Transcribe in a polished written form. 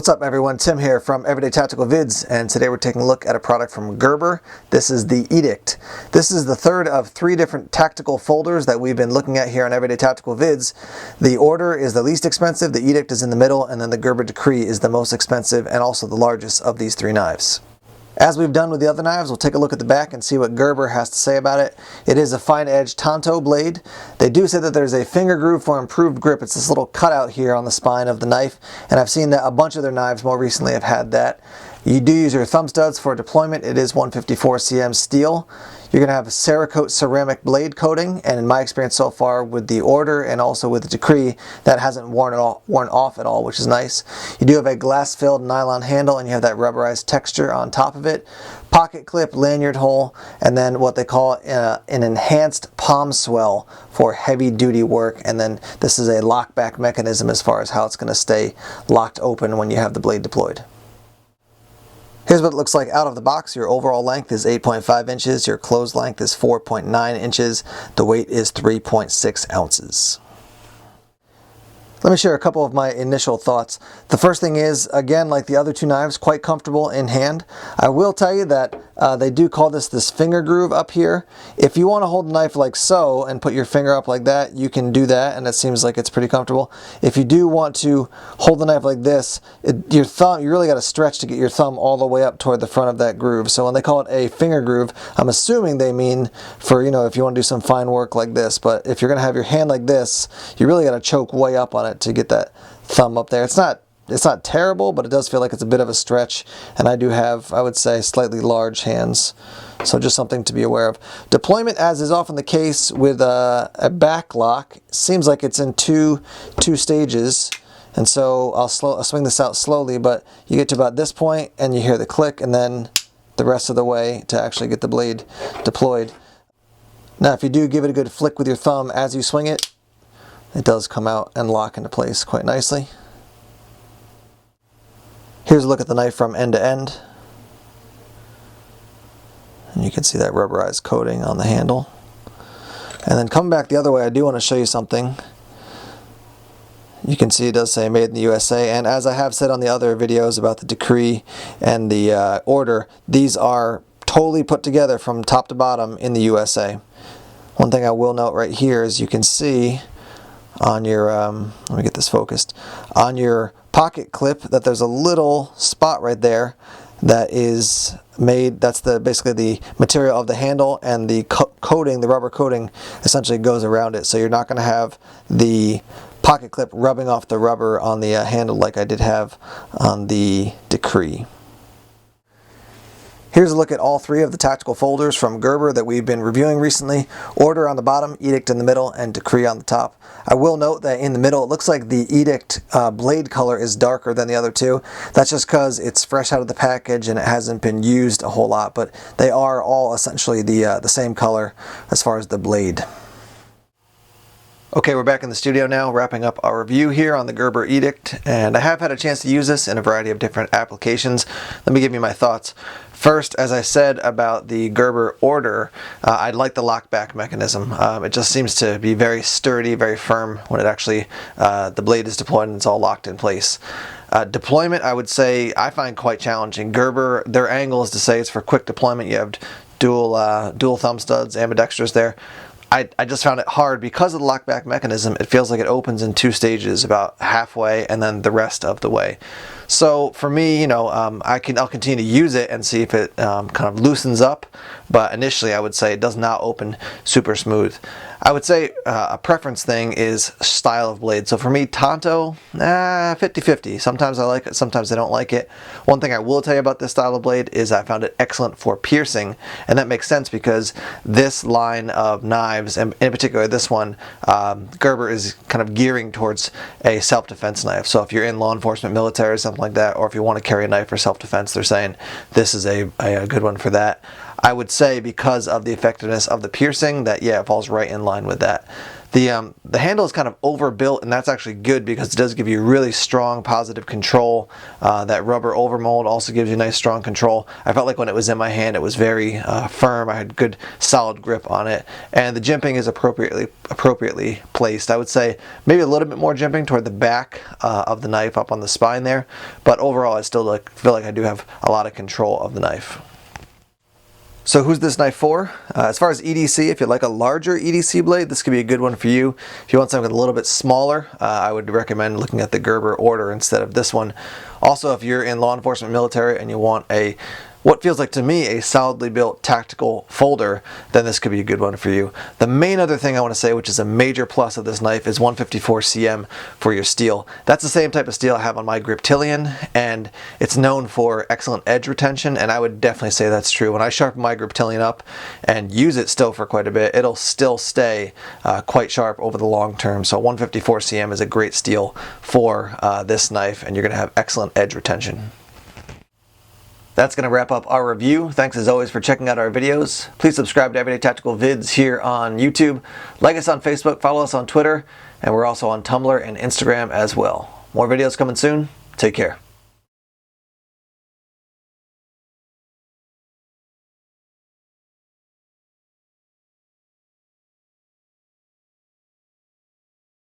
What's up everyone, Tim here from Everyday Tactical Vids, and today we're taking a look at a product from Gerber. This is the Edict. This is the third of three different tactical folders that we've been looking at here on Everyday Tactical Vids. The Order is the least expensive, the Edict is in the middle, and then the Gerber Decree is the most expensive and also the largest of these three knives. As we've done with the other knives, we'll take a look at the back and see what Gerber has to say about it. It is a fine edge tanto blade. They do say that there's a finger groove for improved grip. It's this little cutout here on the spine of the knife, and I've seen that a bunch of their knives more recently have had that. You do use your thumb studs for deployment. It is 154 cm steel. You're going to have a Cerakote ceramic blade coating, and in my experience so far with the Order and also with the Decree, that hasn't worn off at all, which is nice. You do have a glass-filled nylon handle, and you have that rubberized texture on top of it. Pocket clip, lanyard hole, and then what they call an enhanced palm swell for heavy-duty work. And then this is a lockback mechanism as far as how it's going to stay locked open when you have the blade deployed. Here's what it looks like out of the box. Your overall length is 8.5 inches. Your closed length is 4.9 inches. The weight is 3.6 ounces. Let me share a couple of my initial thoughts. The first thing is, again, like the other two knives, quite comfortable in hand. I will tell you that they do call this finger groove up here. If you want to hold the knife like so and put your finger up like that, you can do that, and it seems like it's pretty comfortable. If you do want to hold the knife like this, your thumb, you really got to stretch to get your thumb all the way up toward the front of that groove. So when they call it a finger groove, I'm assuming they mean for, you know, if you want to do some fine work like this. But if you're going to have your hand like this, you really got to choke way up on it to get that thumb up there. It's not terrible, but it does feel like it's a bit of a stretch, and I do have, I would say, slightly large hands, so just something to be aware of. Deployment, as is often the case with a back lock, seems like it's in two stages, and so I'll swing this out slowly, but you get to about this point and you hear the click, and then the rest of the way to actually get the blade deployed. Now if you do give it a good flick with your thumb as you swing it, it does come out and lock into place quite nicely. Here's a look at the knife from end to end. And you can see that rubberized coating on the handle. And then coming back the other way, I do want to show you something. You can see it does say made in the USA, and as I have said on the other videos about the Decree and the Order, these are totally put together from top to bottom in the USA. One thing I will note right here is you can see on your, let me get this focused, on your pocket clip that there's a little spot right there that is made, that's basically the material of the handle, and the coating, the rubber coating, essentially goes around it. So you're not going to have the pocket clip rubbing off the rubber on the handle like I did have on the Decree. Here's a look at all three of the tactical folders from Gerber that we've been reviewing recently. Order on the bottom, Edict in the middle, and Decree on the top. I will note that in the middle, it looks like the Edict blade color is darker than the other two. That's just because it's fresh out of the package and it hasn't been used a whole lot, but they are all essentially the same color as far as the blade. Okay, we're back in the studio now, wrapping up our review here on the Gerber Edict, and I have had a chance to use this in a variety of different applications. Let me give you my thoughts. First, as I said about the Gerber Order, I like the lockback mechanism. It just seems to be very sturdy, very firm when it actually, the blade is deployed and it's all locked in place. Deployment, I would say, I find quite challenging. Gerber, their angle is to say it's for quick deployment. You have dual thumb studs, ambidextrous there. I just found it hard because of the lockback mechanism. It feels like it opens in two stages, about halfway and then the rest of the way. So for me, you know, I'll continue to use it and see if it kind of loosens up, but initially I would say it does not open super smooth. I would say a preference thing is style of blade. So for me, tanto, 50-50. Sometimes I like it, sometimes I don't like it. One thing I will tell you about this style of blade is I found it excellent for piercing, and that makes sense because this line of knives, and in particular this one, Gerber is kind of gearing towards a self-defense knife. So if you're in law enforcement, military, or something like that, or if you want to carry a knife for self-defense, they're saying this is a good one for that. I would say because of the effectiveness of the piercing that, yeah, it falls right in line with that. The handle is kind of overbuilt, and that's actually good because it does give you really strong positive control. That rubber overmold also gives you nice strong control. I felt like when it was in my hand it was very firm. I had good solid grip on it, and the jimping is appropriately placed. I would say maybe a little bit more jimping toward the back of the knife up on the spine there, but overall I still feel like I do have a lot of control of the knife. So who's this knife for? As far as EDC, if you like a larger EDC blade, this could be a good one for you. If you want something a little bit smaller, I would recommend looking at the Gerber Order instead of this one. Also, if you're in law enforcement, military, and you want what feels like to me a solidly built tactical folder, then this could be a good one for you. The main other thing I want to say, which is a major plus of this knife, is 154 cm for your steel. That's the same type of steel I have on my Griptilian, and it's known for excellent edge retention, and I would definitely say that's true. When I sharpen my Griptilian up and use it still for quite a bit, it'll still stay quite sharp over the long term. So 154 cm is a great steel for this knife, and you're going to have excellent edge retention. That's going to wrap up our review. Thanks as always for checking out our videos. Please subscribe to Everyday Tactical Vids here on YouTube. Like us on Facebook, follow us on Twitter, and we're also on Tumblr and Instagram as well. More videos coming soon. Take care.